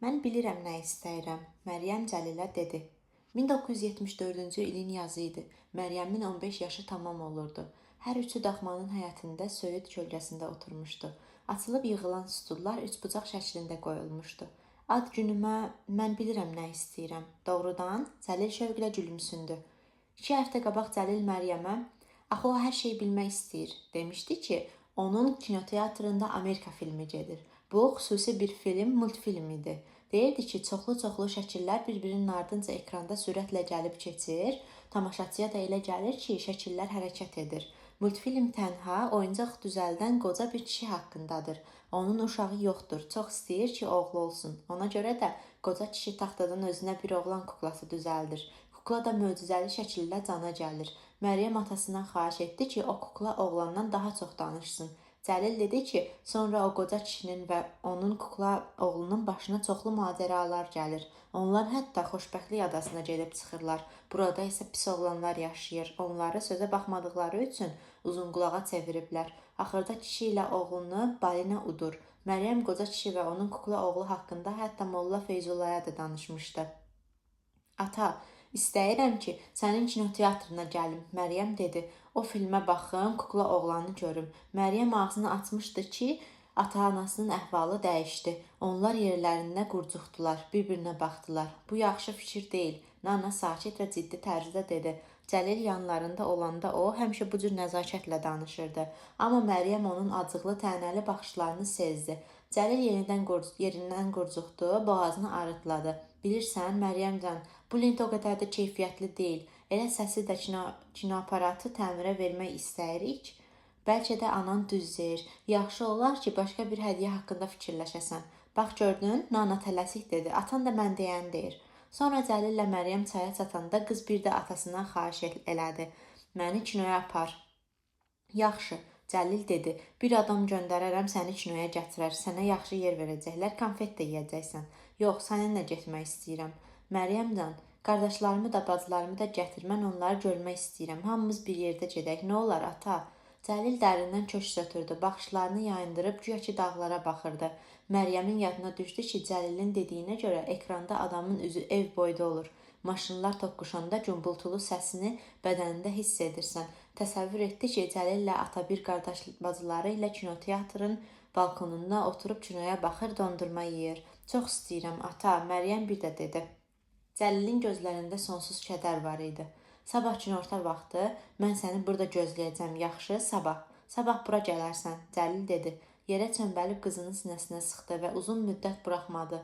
Mən bilirəm nə istəyirəm, Məryəm Cəlilə dedi. 1974-cü ilin yazı idi. Məryəmin 15 yaşı tamam olurdu. Hər üçü daxmanın həyətində söyüd kölgəsində oturmuşdu. Açılıb yığılan stullar üçbucaq şəklində qoyulmuşdu. Ad günümə mən bilirəm nə istəyirəm. Doğrudan? Cəlil şövqlə gülümsündü. 2 həftə qabaq Cəlil Məryəmə, axı o hər şeyi bilmək istəyir, demişdi ki, onun kinoteatrında Amerika filmi gedir. Bu xüsusi bir multfilm idi. Deyirdi ki, çoxlu-çoxlu şəkillər bir-birinin ardınca ekranda sürətlə gəlib keçir. Tamaşaçıya da elə gəlir ki, şəkillər hərəkət edir. Multfilm tənha oyuncaq düzəldən qoca bir kişi haqqındadır. Onun uşağı yoxdur. Çox istəyir ki, oğlu olsun. Ona görə də qoca kişi taxtadan özünə bir oğlan kuklası düzəldir. Kukla da möcüzəli şəkildə cana gəlir. Məryəm atasından xahiş etdi ki, o kukla oğlandan daha çox danışsın. Cəlil dedi ki, sonra o qoca kişinin və onun kukla oğlunun başına çoxlu macəralar gəlir. Onlar hətta xoşbəxtlik adasına gedib çıxırlar. Burada isə pis oğlanlar yaşayır. Onları sözə baxmadıqları üçün uzunqulağa çeviriblər. Axırda kişi ilə oğlunu balina udur. Məryəm qoca kişi və onun kukla oğlu haqqında hətta Molla Feyzullaya da danışmışdı. Ata, İstəyirəm ki, sənin kinoteatrına gəlim, Məryəm dedi. O filmə baxım, kukla oğlanı görüm. Məryəm ağzını açmışdı ki, ata-anasının əhvalı dəyişdi. Onlar yerlərində qurcuxdular, bir-birinə baxdılar. Bu yaxşı fikir deyil, Nana sakit və ciddi tərzdə dedi. Cəlil yanlarında olanda o, həmişə bu cür nəzakətlə danışırdı. Amma Məryəm onun acıqlı, tənəli baxışlarını sezdi. Cəlil yerindən qurcuxdu, boğazını arıtladı. Bilirsən, Məryəmcan, bu lent o qədər də keyfiyyətli deyil. Elə səsi də kinoaparatı təmirə vermək istəyirik. Bəlkə də anan düz deyir. Yaxşı olar ki, başqa bir hədiyyə haqqında fikirləşəsən. Bax gördün, Nana tələsik dedi. Atan da mən deyən deyir. Sonra Cəlillə Məryəm çaya çatanda qız bir də atasından xahiş elədi. Məni kinoya apar. Yaxşı, Cəlil dedi. Bir adam göndərərəm səni kinoya gətirər. Sənə yaxşı yer verəcəklər, konfet də yeyəcəksən. Yox, səninlə getmək istəyirəm. Məryəmcan, qardaşlarımı da, bacılarımı da gətir. Mən onları görmək istəyirəm. Hamımız bir yerdə gedək. Nə olar, ata? Cəlil dərindən köks ötürdü. Baxışlarını yayındırıb güya ki dağlara baxırdı. Məryəmin yadına düşdü ki, Cəlilin dediyinə görə ekranda adamın üzü ev boyda olur. Maşınlar toqquşanda gümbultulu səsini bədənində hiss edirsən. Təsəvvür etdi ki, Cəlillə ata bir qardaş bacıları ilə kinoteatrın balkonunda oturub kinoya baxır, dondurma yeyir. Çox istəyirəm, ata, Məryəm bir də dedi. Cəlilin gözlərində sonsuz kədər var idi. Sabah günorta vaxtı mən səni burada gözləyəcəm, yaxşı? Sabah bura gələrsən, Cəlil dedi. Yerə çömbəlib qızının sinəsinə sıxdı və uzun müddət buraxmadı.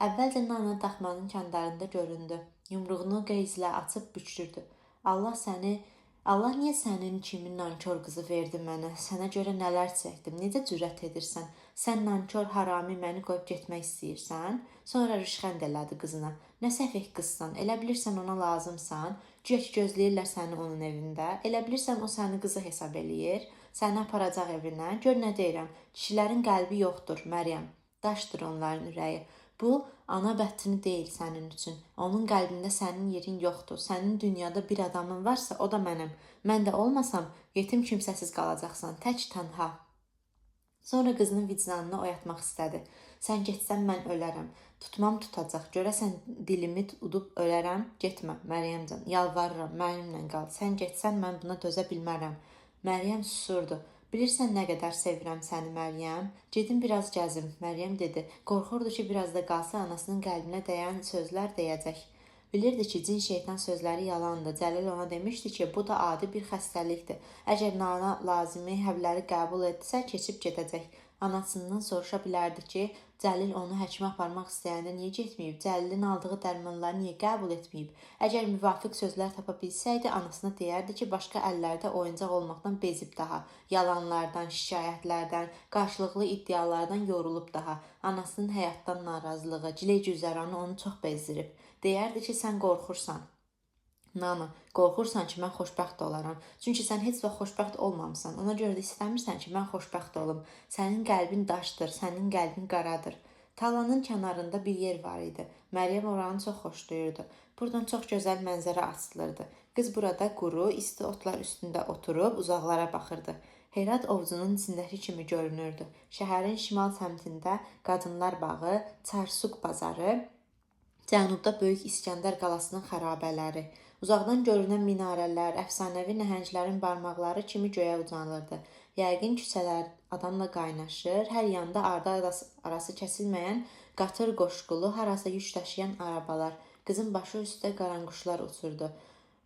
Əvvəlcə Nana daxmanın kəndarında göründü. Yumruğunu qeyzlə açıb bükürdü. Allah niyə sənin kimi nankor qızı verdi mənə? Sənə görə nələr çəkdim? Necə cürət edirsən? Sən nankor harami məni qoyub getmək istəyirsən? Sonra rüşxənd elədi qızına. Nə səfeh qızsan? Elə bilirsən ona lazımsan? Güya ki gözləyirlər səni onun evində. Elə bilirsən o səni qızı hesab eləyir? Səni aparacaq evinə. Gör nə deyirəm. Kişilərin qəlbi yoxdur, Məryəm. Daşdır onların ürəyi. Bu, ana bəttini deyil sənin üçün. Onun qəlbində sənin yerin yoxdur. Sənin dünyada bir adamın varsa, o da mənəm. Mən də olmasam, yetim kimsəsiz qalacaqsan, tək tənha. Sonra qızının vicdanını oyatmaq istədi. Sən getsən mən ölərəm. Tutmam tutacaq. Görəsən dilimi udub ölərəm. Getmə, Məryəmcan. Yalvarıram, mənimlə qal. Sən getsən mən buna dözə bilmərəm. Məryəm susurdu. Bilirsən nə qədər sevirəm səni, Məryəm? Gedim biraz gəzim, Məryəm dedi. Qorxurdu ki, biraz da qalsa anasının qəlbinə dəyən sözlər deyəcək. Bilirdi ki, cin şeytan sözləri yalandır. Cəlil ona demişdi ki, bu da adi bir xəstəlikdir. Əgər Nana lazımi həbləri qəbul etsə, keçib gedəcək. Anasından soruşa bilərdi ki, Cəlil onu həkimə aparmaq istəyəndə niyə getməyib? Cəlilin aldığı dərmanları niyə qəbul etməyib? Əgər müvafiq sözlər tapa bilsəydi, anasına deyərdi ki, başqa əllərdə oyuncaq olmaqdan bezib daha. Yalanlardan, şikayətlərdən, qarşılıqlı iddialardan yorulub daha. Anasının həyatdan narazılığı, gilə-güzəranı onu çox bezdirib. Deyərdi ki, sən qorxursan. Nana, qorxursan ki, mən xoşbəxt olaram. Çünki sən heç vaxt xoşbəxt olmamısan. Ona görə də istəmirsən ki, mən xoşbəxt olum. Sənin qəlbin daşdır, sənin qəlbin qaradır. Talanın kənarında bir yer var idi. Məryəm oranı çox xoşlayırdı. Buradan çox gözəl mənzərə açılırdı. Qız burada quru, isti otlar üstündə oturub uzaqlara baxırdı. Herat ovcunun içindəki kimi görünürdü. Şəhərin şimal səmtində Qadınlar bağı, Çarsuq bazarı, cənubda Böyük İskəndər qalasının xarabələri, uzaqdan görünən minarələr, əfsanəvi nəhənglərin barmaqları kimi göyə ucalırdı. Yəqin küçələr adamla qaynaşır, hər yanda ardı arası kəsilməyən qatır qoşqulu, harasa yük daşıyan arabalar, qızın başı üstə qaranquşlar uçurdu.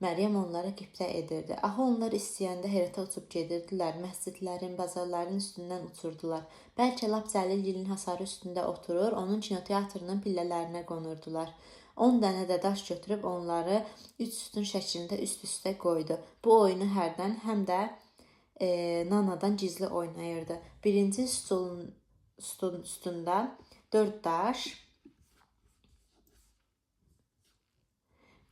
Məryəm onlara qibtə edirdi. Axı onlar istəyəndə Herata uçub gedirdilər, məscidlərin, bazarların üstündən uçurdular. Bəlkə lap Cəlilgilin hasarı üstündə oturur, onun kinoteatrının pillələrinə qonurdular. 10 dənə də daş götürüb onları 3 sütun şəklində üst-üstə qoydu. Bu oyunu hərdən həm də Nanadan gizli oynayırdı. Birinci stulun üstündə 4 daş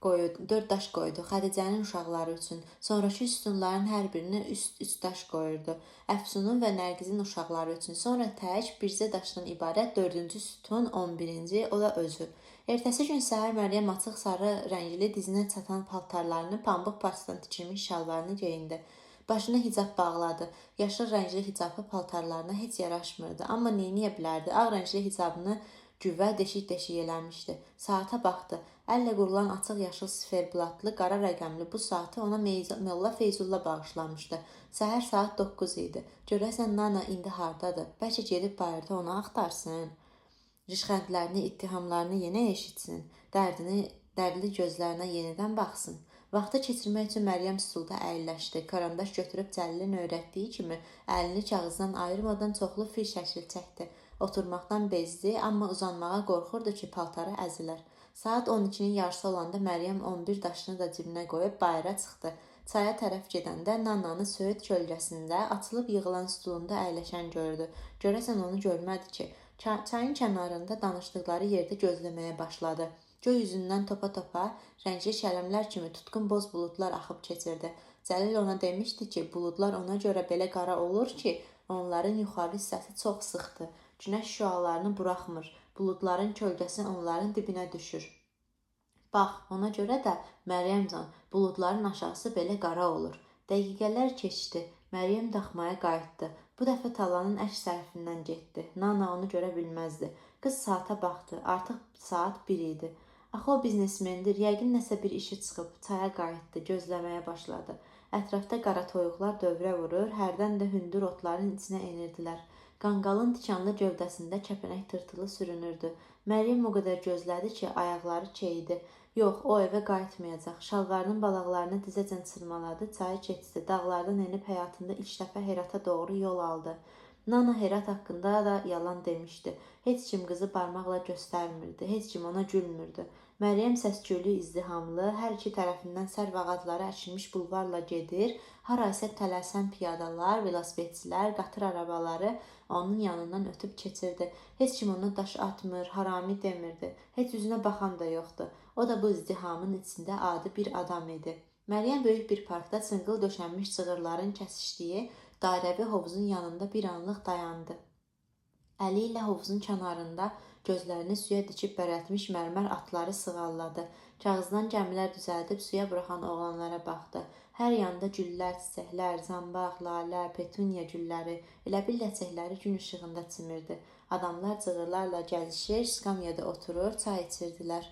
qoydu Xədicənin uşaqları üçün. Sonrakı sütunların hər birinə üst daş qoyurdu. Əfsunun və Nərgizin uşaqları üçün. Sonra tək bircə daşdan ibarət 4-cü sütun, 11-ci, o da özü. Ertəsi gün səhər Məryəm açıq sarı rəngli dizinə çatan paltarlarını, pambıq parçadan tikilmiş şalvarını geyindi. Başına hicab bağladı. Yaşıl rəngli hicabı paltarlarına heç yaraşmırdı. Amma neyniyə bilərdi? Ağ rəngli hicabını güvə deşik-deşik eləmişdi. Saata baxdı. Əllə qurulan açıq yaşıl siferblatlı, qara rəqəmli bu saatı ona Molla Feyzulla bağışlamışdı. Səhər saat 9 idi. Görəsən Nana indi hardadır? Bəlkə gedib bayırda onu axtarsın. Rişxəndlərini, ittihamlarını yenə eşitsin. Dərdli gözlərinə yenidən baxsın. Vaxtı keçirmək üçün Məryəm stulda əyilləşdi. Karandaş götürüb Cəlilin öyrətdiyi kimi əlini kağızdan ayırmadan çoxlu fil şəkli çəkdi. Oturmaqdan bezdi, amma uzanmağa qorxurdu ki, paltarı əzilər. Saat 12-nin yarısı olanda Məryəm 11 daşını da cibinə qoyub bayıra çıxdı. Çaya tərəf gedəndə Nananı söyüd kölgəsində açılıb yığılan stulunda əyləşən gördü. Görəsən onu görmədi ki, çayın kənarında danışdıqları yerdə gözləməyə başladı. Göy üzündən topa-topa, rəngli şələmlər kimi tutqun boz buludlar axıb keçirdi. Cəlil ona demişdi ki, buludlar ona görə belə qara olur ki, onların yuxarı hissəsi çox sıxdır. Günəş şüalarını buraxmır. Buludların kölgəsi onların dibinə düşür. Bax, ona görə də Məryəmcan, buludların aşağısı belə qara olur. Dəqiqələr keçdi. Məryəm daxmaya qayıtdı. Bu dəfə talanın əks tərəfindən getdi. Nana onu görə bilməzdi. Qız saata baxdı. Artıq saat 1 idi. Axı o biznesmendir. Yəqin nəsə bir işi çıxıb. Çaya qayıtdı. Gözləməyə başladı. Ətrafda qara toyuqlar dövrə vurur, hərdən də hündür otların içinə enirdilər. Qanqalın tikanlı gövdəsində kəpənək tırtılı sürünürdü. Məryəm o qədər gözlədi ki, ayaqları keyidi. Yox, o evə qayıtmayacaq. Şalvarının balaqlarını dizəcən çırmaladı, çayı keçdi. Dağlardan enib həyatında ilk dəfə Herata doğru yol aldı. Nana Herat haqqında da yalan demişdi. Heç kim qızı barmaqla göstərmirdi, heç kim ona gülmürdü. Məryəm səs-küylü, izdihamlı, hər iki tərəfindən sərv ağacları əkilmiş bulvarla gedir, hara isə tələsən piyadalar, velosipedçilər, qatır arabaları onun yanından ötüb keçirdi. Heç kim ona daş atmır, harami demirdi. Heç üzünə baxan da yoxdu. O da bu izdihamın içində adi bir adam idi. Məryəm böyük bir parkda çınqıl döşənmiş cığırların kəsişdiyi dairəvi hovuzun yanında bir anlıq dayandı. Əli ilə hovuzun kənarında gözlərini suya dikib bərəltmiş mərmər atları sığalladı. Kağızdan gəmilər düzəldib suya buraxan oğlanlara baxdı. Hər yanda güllər, çiçəklər, zambaq, lalə, petunya gülləri, elə bil ləçəkləri gün işığında çimirdi. Adamlar cığırlarla gəzişir, skamyada oturur, çay içirdilər.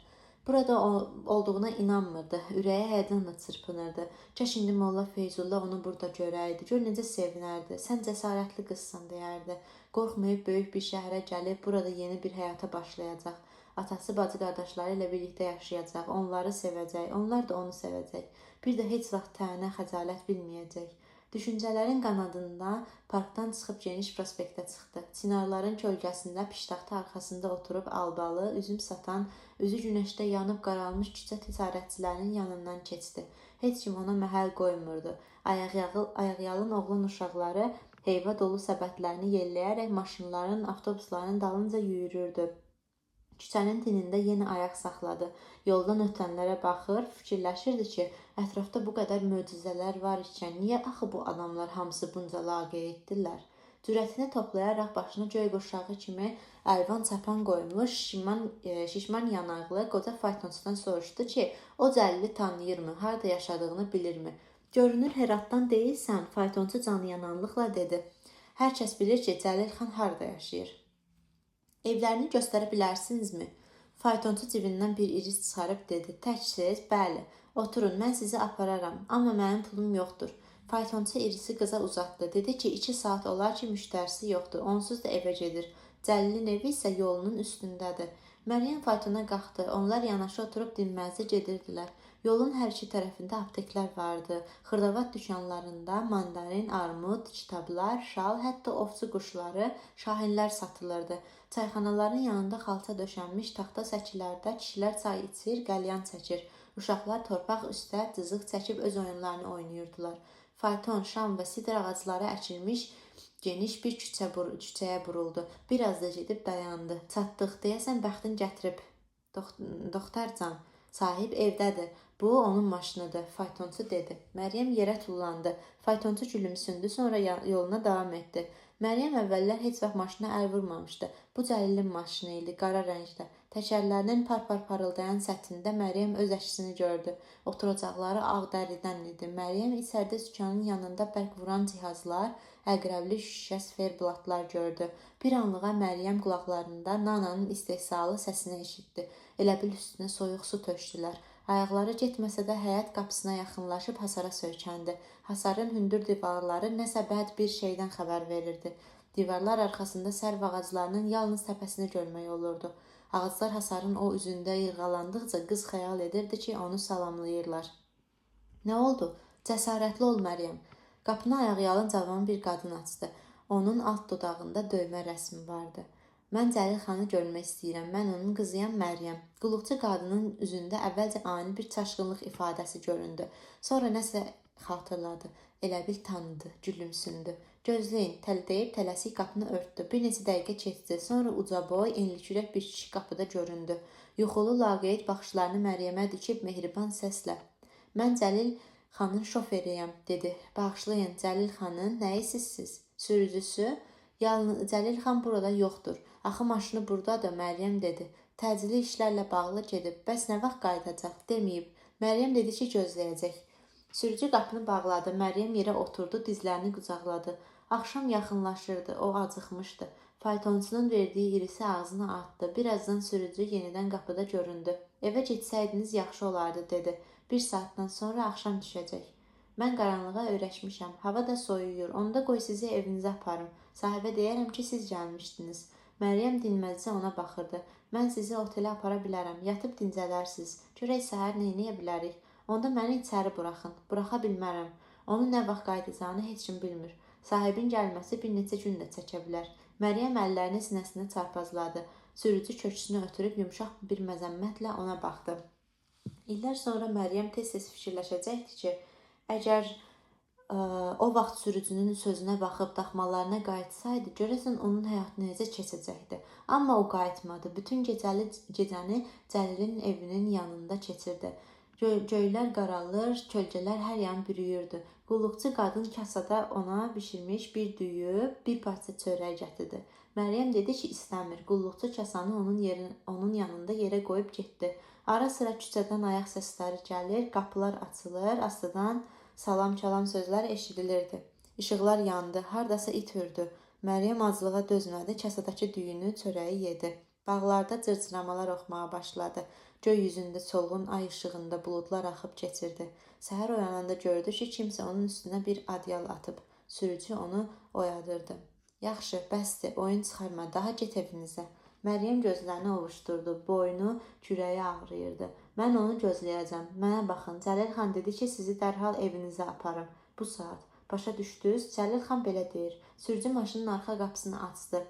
Burada olduğuna inanmırdı. Ürəyi həyəcanla çırpınırdı. Kaş indi Molla Feyzulla onu burada görəydi. Gör necə sevinərdi. Sən cəsarətli qızsan deyərdi. Qorxmayıb böyük bir şəhərə gəlib burada yeni bir həyata başlayacaq. Atası, bacı, qardaşları ilə birlikdə yaşayacaq. Onları sevəcək. Onlar da onu sevəcək. Bir də heç vaxt tənə, xəcalət bilməyəcək. Düşüncələrin qanadında parkdan çıxıb geniş prospektə çıxdı. Çinarların kölgəsində piştaxta arxasında oturub albalı, üzüm satan, üzü günəşdə yanıb qaralmış küçə ticarətçilərinin yanından keçdi. Heç kim ona məhəl qoymurdu. Ayaqyalın oğlan uşaqları heyva dolu səbətlərini yelləyərək maşınların, avtobusların dalınca yüyürürdü. Küçənin tinində yenə ayaq saxladı. Yoldan ötənlərə baxır, fikirləşirdi ki, ətrafda bu qədər möcüzələr var ikən, niyə axı bu adamlar hamısı bunca laqeyddirlər? Cürətini toplayaraq başına göy qurşağı kimi əlvan çapan qoymuş, şişman yanaqlı qoca faytonçudan soruşdu ki, o Cəlili tanıyırmı, harada yaşadığını bilirmi? Görünür Heratdan deyilsən, faytonçu canıyananlıqla dedi. Hər kəs bilir ki, Cəlil xan harda yaşayır. Evlərini göstərə bilərsinizmi? Faytonçu cibindən bir iris çıxarıb dedi. Təksiz? Bəli. Oturun, mən sizi apararam, amma mənim pulum yoxdur. Faytonçu irisi qıza uzatdı. Dedi ki, 2 saat olar ki, müştərisi yoxdur. Onsuz da evə gedir. Cəlilin evi isə yolunun üstündədir. Məryəm faytona qalxdı. Onlar yanaşı oturub dinməzcə gedirdilər. Yolun hər iki tərəfində apteklər vardı. Xırdavat dükanlarında mandarin, armud, kitablar, şal, hətta ovçu quşları, şahinlər satılırdı. Çayxanaların yanında xalça döşənmiş taxta səkilərdə kişilər çay içir, qəlyan çəkir. Uşaqlar torpaq üstə cızıq çəkib öz oyunlarını oynayırdılar. Fayton, şam və sidr ağacları əkilmiş geniş bir küçəyə buruldu. Biraz da gedib dayandı. Çatdıq, deyəsən bəxtin gətirib. Doktorcan, sahib evdədir. Bu onun maşınıdır, faytonçu dedi. Məryəm yerə tullandı. Faytonçu gülümsündü, sonra yoluna davam etdi. Məryəm əvvəllər heç vaxt maşına əl vurmamışdı. Bu Cəlilin maşını idi, qara rəngdə. Təkərlərinin par-par parıldayan səthində Məryəm öz əksini gördü. Oturacaqları ağ dəridən idi. Məryəm içəridə sükanın yanında bərk vuran cihazlar, əqrəbli şüşə sferblatlar gördü. Bir anlığa Məryəm qulaqlarında Nananın istehzalı səsini eşitdi. Elə bil üstünə soyuq su tökdülər. Ayaqları getməsə də həyət qapısına yaxınlaşıb hasara söykəndi. Hasarın hündür divarları nəsə bəd bir şeydən xəbər verirdi. Divarlar arxasında sərv ağaclarının yalnız təpəsini görmək olurdu. Ağaclar hasarın o üzündə yırğalandıqca qız xəyal edirdi ki, onu salamlayırlar. Nə oldu? Cəsarətli ol, Məryəm. Qapını ayaqyalın cavan bir qadın açdı. Onun alt dodağında döymə rəsmi vardı. Mən Cəlil xanı görmək istəyirəm. Mən onun qızıyam, Məryəm. Qulluqçu qadının üzündə əvvəlcə ani bir çaşqınlıq ifadəsi göründü. Sonra nəsə xatırladı. Elə bil tanıdı, gülümsündü. Gözləyin, deyib tələsik qapını örtdü. Bir neçə dəqiqə keçdi. Sonra ucaboy, enli-kürək bir kişi qapıda göründü. Yuxulu laqeyd baxışlarını Məryəmə dikib mehriban səslə: "Mən Cəlil xanın şoferiyəm," dedi. "Bağışlayın, Cəlil xanın nəyisiz siz? Sürücüsü? Yalnız Cəlil xan burada yoxdur. Axı maşını burdadır," Məryəm dedi. "Təcili işlərlə bağlı gedib. Bəs nə vaxt qayıdacaq?" Deməyib. Məryəm dedi ki, gözləyəcək. Sürücü qapını bağladı. Məryəm yerə oturdu, dizlərini qucaqladı. Axşam yaxınlaşırdı. O acıqmışdı. Faytonçunun verdiyi irisi ağzına atdı. Birazdan sürücü yenidən qapıda göründü. "Evə getsəydiniz yaxşı olardı," dedi. "Bir saatdan sonra axşam düşəcək. Mən qaranlığa öyrəşmişəm. Hava da soyuyur. Onda qoy sizi evinizə aparım. Sahibə deyərəm ki, siz gəlmişdiniz." Məryəm dinməzcə ona baxırdı. "Mən sizi otelə apara bilərəm. Yatıb dincələrsiniz. Görək səhər nə edə bilərik? Onda məni içəri buraxın." "Buraxa bilmərəm. Onun nə vaxt qayıdacağını heç kim bilmir. Sahibin gəlməsi bir neçə gün də çəkə bilər." Məryəm əllərini sinəsinə çarpazladı. Sürücü köksünü ötürüb yumşaq bir məzəmmətlə ona baxdı. İllər sonra Məryəm tez-tez fikirləşəcəkdi ki, əgər o vaxt sürücünün sözünə baxıb daxmalarına qayıtsaydı, görəsən onun həyatı necə keçəcəkdi. Amma o qayıtmadı. Bütün gecəni Cəlilin evinin yanında keçirdi. Göylər qaralır, kölgələr hər yan bürüyürdü. Qulluqçu qadın kasada ona bişirmiş bir düyü, bir parça çörək gətirdi. Məryəm dedi ki, istəmir. Qulluqçu kasanı onun yanında yerə qoyub getdi. Ara sıra küçədən ayaq səsləri gəlir, qapılar açılır, astadan salam-kalam sözlər eşidilirdi. İşıqlar yandı, hardasa it hürdü. Məryəm acılığa dözmədi, kasadakı düyünü, çörəyi yedi. Bağlarda cırcıramalar oxumağa başladı. Göy yüzündə solğun ay işığında buludlar axıb keçirdi. Səhər oyananda gördü ki, kimsə onun üstünə bir adyal atıb. Sürücü onu oyadırdı. "Yaxşı, bəsdir, oyun çıxarma, daha get evinizə." Məryəm gözlərini ovuşdurdu, boynu, kürəyi ağrıyırdı. "Mən onu gözləyəcəm. Mənə baxın, Cəlil xan dedi ki, sizi dərhal evinizə aparım. Bu saat. Başa düşdünüz? Cəlil xan belə deyir." Sürücü maşının arxa qapısını açdı.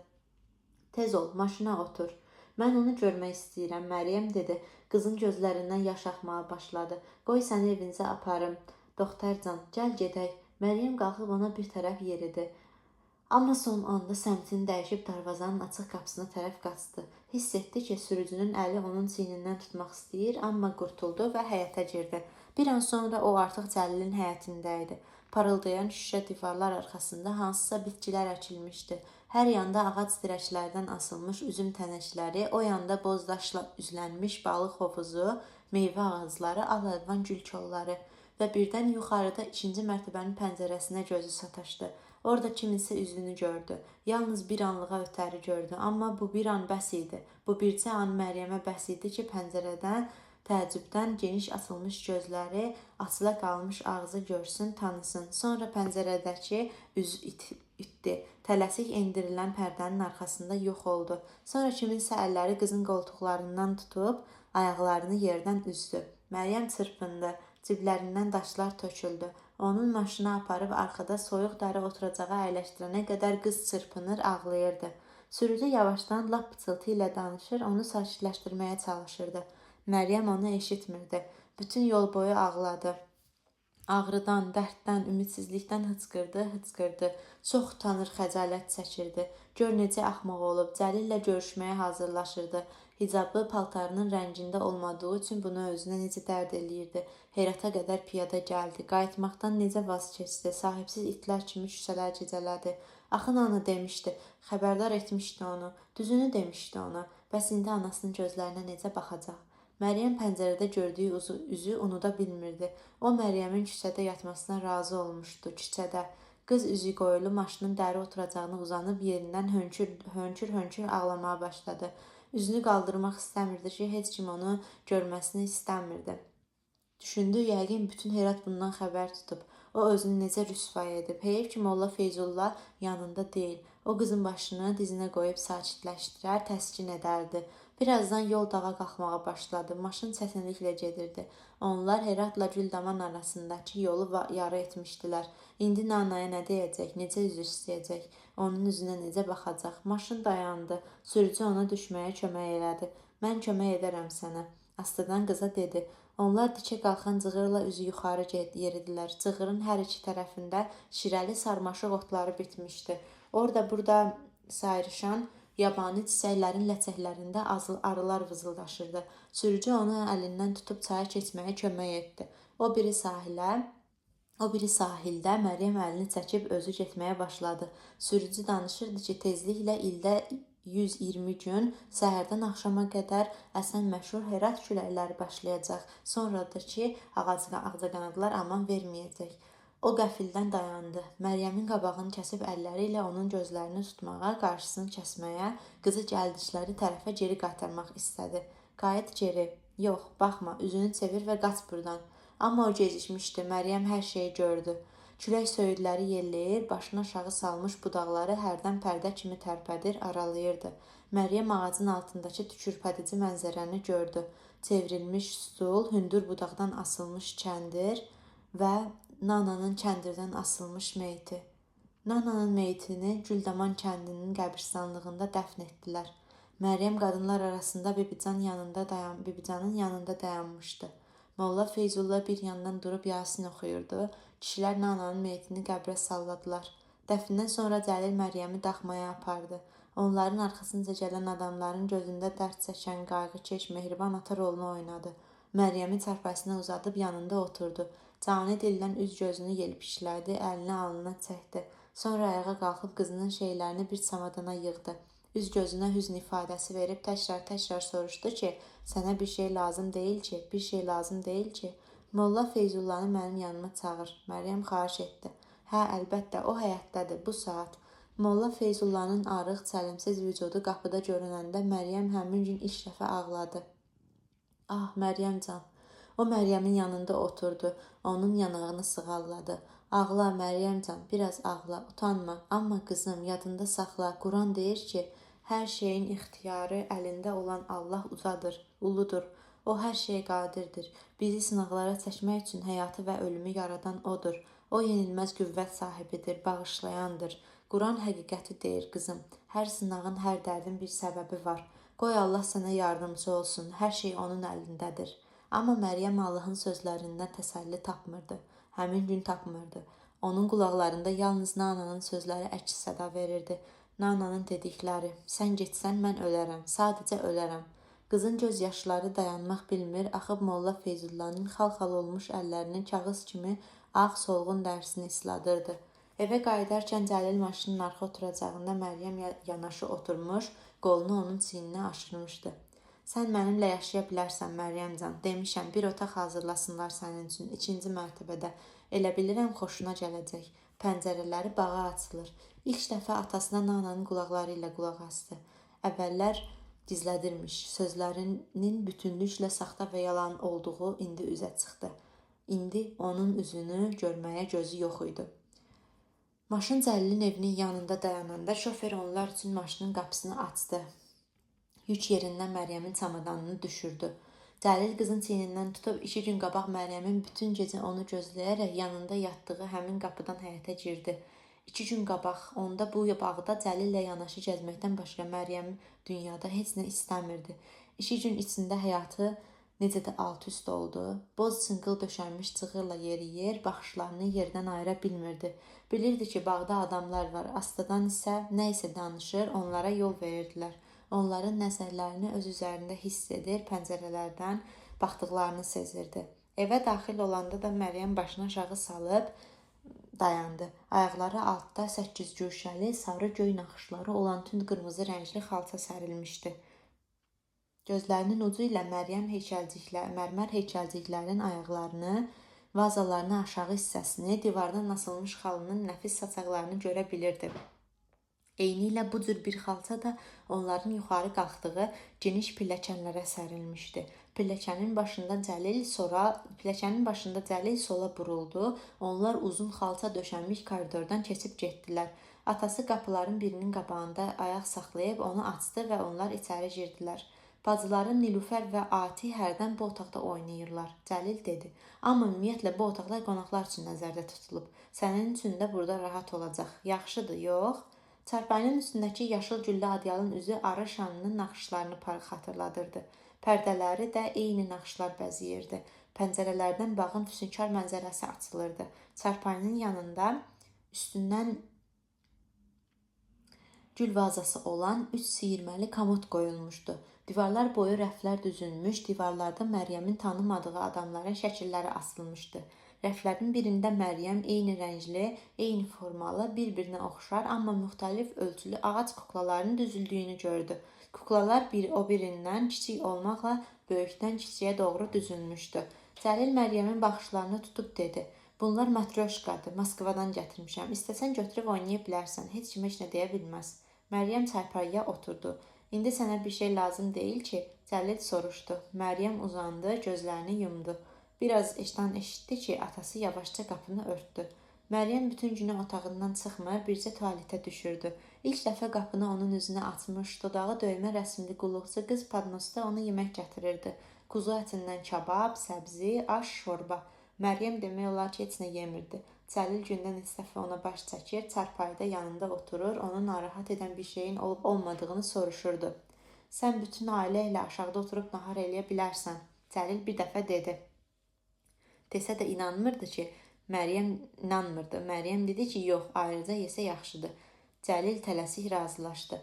"Tez ol, maşına otur." "Mən onu görmək istəyirəm," Məryəm dedi. Qızın gözlərindən yaş axmağa başladı. "Qoy səni evinizə aparım. Doktorcan, gəl gedək." Məryəm qalxıb ona bir tərəf yeridi. Amma son anda səmtini dəyişib darvazanın açıq qapısına tərəf qaçdı. Hiss etdi ki, sürücünün əli onun çiynindən tutmaq istəyir, amma qurtuldu və həyətə girdi. Bir an sonra o artıq Cəlilin həyətində idi. Parıldayan şüşə divarlar arxasında hansısa bitkilər əkilmişdi. Hər yanda ağac dirəklərdən asılmış üzüm tənəkləri, o yanda bozdaşla üzlənmiş balıq hovuzu, meyvə ağacları, al-əlvan gül kolları. və birdən yuxarıda 2-ci mərtəbənin pəncərəsinə gözü sataşdı. Orada kiminsə üzünü gördü. Yalnız bir anlığa ötəri gördü, amma bu bir an bəs idi. Bu bircə an Məryəmə bəs idi ki, pəncərədən təəccübdən geniş açılmış gözləri, açıla qalmış ağzı görsün, tanısın. Sonra pəncərədəki üz itdi. Tələsik endirilən pərdənin arxasında yox oldu. Sonra kiminsə əlləri qızın qoltuqlarından tutub ayaqlarını yerdən üzdü. Məryəm çırpındı. Ciblərindən daşlar töküldü. Onun maşına aparıb arxada soyuq dəri oturacağa əyləşdirənə qədər qız çırpınır, ağlayırdı. Sürücü yavaşdan lap pıçıltı ilə danışır, onu sakitləşdirməyə çalışırdı. Məryəm onu eşitmirdi. Bütün yol boyu ağladı. Ağrıdan, dərddən, ümidsizlikdən hıçqırdı. Çox utanır, xəcalət çəkirdi. Gör necə axmaq olub, Cəlillə görüşməyə hazırlaşırdı. Hicabı paltarının rəngində olmadığı üçün bunu özünə necə dərd eləyirdi. Heyrata qədər piyada gəldi. Qayıtmaqdan necə vaz keçdi. Sahibsiz itlər kimi küçələr gecələdi. Axı ana demişdi, xəbərdar etmişdi onu. Düzünü demişdi ona. Bəs indi anasının gözlərinə necə baxacaq? Məryəm pəncərədə gördüyü üzü unuda bilmirdi. O, Məryəmin küçədə yatmasına razı olmuşdu. Küçədə. Qız üzü qoyulu maşının dəri oturacağına uzanıb yerindən hönkür ağlamağa başladı. Üzünü qaldırmaq istəmirdi ki, heç kim onu görməsini istəmirdi. Düşündü, yəqin bütün Herat bundan xəbər tutub. O özünü necə rüsvay edib. Heyif ki, Molla Feyzullah yanında deyil. O qızın başını dizinə qoyub sakitləşdirər, təskin edərdi. Birazdan yol dağa qalxmağa başladı. Maşın çətinliklə gedirdi. Onlar Heratla Güldaman arasındakı yolu yarı etmişdilər. İndi Nanaya nə deyəcək, necə üzr istəyəcək, onun üzünə necə baxacaq? Maşın dayandı. Sürücü ona düşməyə kömək elədi. Mən kömək edərəm sənə. Astadan qıza dedi. Onlar dikə qalxan cığırla üzü yuxarı yeridilər. Cığırın hər iki tərəfində şirəli sarmaşıq otları bitmişdi. Orada burada sayrışan yabani çiçəklərin ləçəklərində arılar vızıldaşırdı. Sürücü onu əlindən tutub çaya keçməyə kömək etdi. O biri sahildə Məryəm əlini çəkib özü getməyə başladı. Sürücü danışırdı ki, tezliklə ildə 120 gün səhərdən axşama qədər əsən məşhur Herat küləkləri başlayacaq. Sonra da ki, ağcaqanadlar aman verməyəcək. O qəfildən dayandı. Məryəmin qabağını kəsib əlləri ilə onun gözlərini tutmağa, qarşısını kəsməyə, qızı gəldikləri tərəfə geri qaytarmaq istədi. Qayıt geri. Yox, baxma, üzünü çevir və qaç buradan. Amma o gecikmişdi. Məryəm hər şeyi gördü. Külək söyüdləri yelləyir, başını aşağı salmış budaqları hərdən pərdə kimi tərpədir, aralayırdı. Məryəm ağacın altındakı tükürpədici mənzərəni gördü. Çevrilmiş stul, hündür budaqdan asılmış kəndir və Nananın kəndirdən asılmış meyti. Nananın meytini Güldaman kəndinin qəbirstanlığında dəfn etdilər. Məryəm qadınlar arasında Bibicanın yanında dayanmışdı. Molla Feyzullah bir yandan durub Yasin oxuyurdu. Kişilər Nananın meytini qəbrə salladılar. Dəfndən sonra Cəlil Məryəmi daxmaya apardı. Onların arxasınca gələn adamların gözündə dərd çəkən, qayğıkeş, mehriban ata rolunu oynadı. Məryəmi çarpayısına uzadıb yanında oturdu. Cani dildən üz gözünü yelpişlədi, əlini alnına çəkdi. Sonra ayağa qalxıb qızının şeylərini bir çamadana yığdı. Üz gözünə hüzn ifadəsi verib təkrar soruşdu ki, sənə bir şey lazım deyil ki. Molla Feyzullahı mənim yanıma çağır. Məryəm xahiş etdi. Hə, əlbəttə, o həyətdədir, bu saat. Molla Feyzullahın arıq, çəlimsiz vücudu qapıda görünəndə Məryəm həmin gün ilk dəfə ağladı. Ah, Məryəmcan. O Məryəmin yanında oturdu, onun yanağını sığalladı. Ağla Məryəmcan, biraz ağla, utanma. Amma qızım, yadında saxla, Quran deyir ki, hər şeyin ixtiyarı əlində olan Allah uzadır, uludur. O hər şeyə qadirdir. Bizi sınaqlara çəkmək üçün həyatı və ölümü yaradan odur. O yenilməz qüvvət sahibidir, bağışlayandır. Quran həqiqəti deyir qızım. Hər sınağın, hər dərdin bir səbəbi var. Qoy Allah sənə yardımcı olsun. Hər şey onun əlindədir. Amma Məryəm Allahın sözlərindən təsəlli tapmırdı. Həmin gün tapmırdı. Onun qulaqlarında yalnız Nananın sözləri əks-səda verirdi. Nananın dedikləri, sən getsən mən ölərəm, sadəcə ölərəm. Qızın göz yaşları dayanmaq bilmir, axıb Molla Feyzullahın xal-xal olmuş əllərinin kağız kimi ağ solğun dərisini isladırdı. Evə qayıdarkən Cəlil maşının arxa oturacağında Məryəm yanaşı oturmuş, qolunu onun çiyninə aşırmışdı. Sən mənimlə yaşaya bilərsən Məryəmcan. Demişəm, bir otaq hazırlasınlar sənin üçün 2-ci mərtəbədə. Elə bilirəm xoşuna gələcək. Pəncərələri bağa açılır. İlk dəfə atasına Nananın qulaqları ilə qulaq asdı. Əvvəllər gizlədirmiş. Sözlərinin bütünlüklə saxta və yalan olduğu indi üzə çıxdı. İndi onun üzünü görməyə gözü yox idi. Maşın Cəlilin evinin yanında dayananda şofer onlar üçün maşının qapısını açdı. Yük yerindən Məryəmin çamadanını düşürdü. Cəlil qızın çiynindən tutub 2 gün qabaq Məryəmin bütün gecə onu gözləyərək yanında yatdığı həmin qapıdan həyətə girdi. 2 gün qabaq onda bu bağda Cəlillə yanaşı gəzməkdən başqa Məryəm dünyada heç nə istəmirdi. 2 gün içində həyatı necə də alt-üst oldu. Boz çınqıl döşənmiş cığırla yeriyir, baxışlarını yerdən ayıra bilmirdi. Bilirdi ki, bağda adamlar var. Astadan isə nə isə danışır, onlara yol verirdilər. Onların nəzərlərini öz üzərində hiss edir, pəncərələrdən baxdıqlarını sezirdi. Evə daxil olanda da Məryəm başını aşağı salıb dayandı. Ayaqları altda 8 güşəli, sarı göy naxışları olan tünd qırmızı rəngli xalça sərilmişdi. Gözlərinin ucu ilə mərmər heykəlciklərin ayaqlarını, vazalarını aşağı hissəsini, divardan asılmış xalının nəfis saçaqlarını görə bilirdi. Eynilə bu cür bir xalça da onların yuxarı qalxdığı geniş pilləkənlərə sərilmişdi. Pilləkənin başında Cəlil sola buruldu. Onlar uzun xalça döşənmiş koridordan keçib getdilər. Atası qapıların birinin qabağında ayaq saxlayıb onu açdı və onlar içəri girdilər. Bacıları Nilüfər və Ati hərdən bu otaqda oynayırlar, Cəlil dedi. Amma ümumiyyətlə bu otaqlar qonaqlar üçün nəzərdə tutulub. Sənin üçün də burada rahat olacaq. Yaxşıdır, yox? Çarpayının üstündəki yaşıl güllə adyalın üzü arı şanının naxışlarını xatırladırdı. Pərdələri də eyni naxışlar bəzəyirdi. Pəncərələrdən bağın füsunkar mənzərəsi açılırdı. Çarpayının yanında üstündən gül vazası olan 3 siyirməli komod qoyulmuşdu. Divarlar boyu rəflər düzülmüş, divarlarda Məryəmin tanımadığı adamların şəkilləri asılmışdı. Rəflərin birində Məryəm eyni rəngli, eyni formalı, bir-birinə oxşar, amma müxtəlif ölçülü ağac kuklalarının düzüldüyünü gördü. Kuklalar o birindən kiçik olmaqla böyükdən kiçiyə doğru düzülmüşdü. Cəlil Məryəmin baxışlarını tutub dedi. Bunlar matryoşkadır, Moskvadan gətirmişəm. İstəsən götürüb oynaya bilərsən, heç kim heç nə deyə bilməz. Məryəm çarpayıya oturdu. İndi sənə bir şey lazım deyil ki, Cəlil soruşdu. Məryəm uzandı, gözlərini yumdu. Biraz eşitdi ki, atası yavaşca qapını örtdü. Məryəm bütün günü otağından çıxmır, bircə tualetə düşürdü. İlk dəfə qapını onun üzünə açmış, dodağı döymə rəsmli qulluqçu qız padnosda ona yemək gətirirdi. Kuzu ətindən kabab, səbzi, aş, şorba. Məryəm demək olar ki, heç nə yemirdi. Cəlil gündən 3 dəfə ona baş çəkir, çarpayıda yanında oturur, onu narahat edən bir şeyin olub-olmadığını soruşurdu. Sən bütün ailə ilə aşağıda oturub nahar eləyə bilərsən, Cəlil bir dəfə dedi. Desə də inanmırdı ki, Məryəm inanmırdı. Məryəm dedi ki, yox, ayrıca yesə yaxşıdır. Cəlil tələsik razılaşdı.